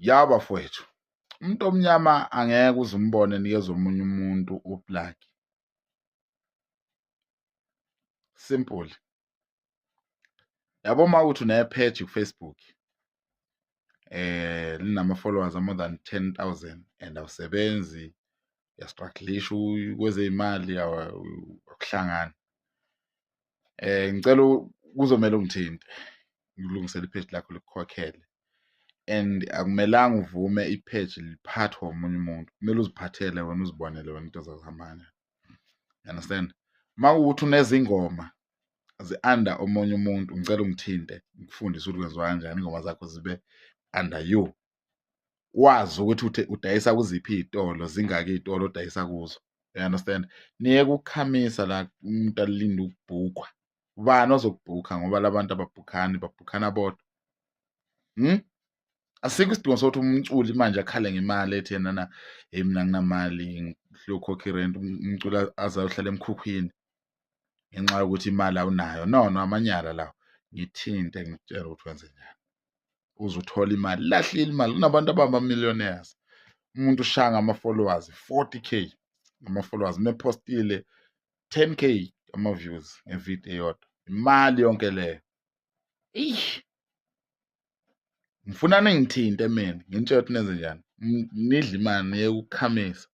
Yaba fowethu, umuntu omnyama angeke uze umbone nikeze omunye umuntu uplug. Simple. Yabo mawuthi une-page ku-Facebook, linama-followers more than 10,000 and awusebenzi, uyastrugglisha kwezey'mali akuhlangani. Ngicela kuzomele ungithinte ngilungisele i-page lakho likukhokhele, and akumelanga uvume i-page liphathwe omunye umuntu. Kumele uziphathele wena, uzibonele wena into zakuhambana. You understand? Mawukuthi unezingoma zi-under omunye umuntu, ngicela ungithinte ngikufundise ukuthi kwenziwa kanjani ingoma zakho zibe under you. Wazi ukuthi udayisa kuziphi iy'tolo, zingaki iy'tolo odayisa kuzo. You understand? Niyeke ukukhamisa la umuntu alinde ukubhukwa. Ubani ozokubhukha ngoba labantu ababhukhani babhukhana bodwa? Asikho isidingo sokuthi umculi manje akhale ngemali ethi yena mina anginamali ngihlokukhokhwa irent, umculi aze ayohlala emkhukhwini ngenxa yokuthi imali awunayo. No, amanyala lawo. Ngithinte ngikutshela ukuthi wenze njani uze uthole imali. Lahlile imali. Kunabantu abama-millionaires. Umuntu ushaya ngama-followers 40K ama-followers, mepostile 10K ama-views ngevidiyo eyodwa. Imali yonke leyo. Ngifuna ningithinte mina ngintshela ukuthi nenze njani. Nidle imali, niyeke ukukhamisa.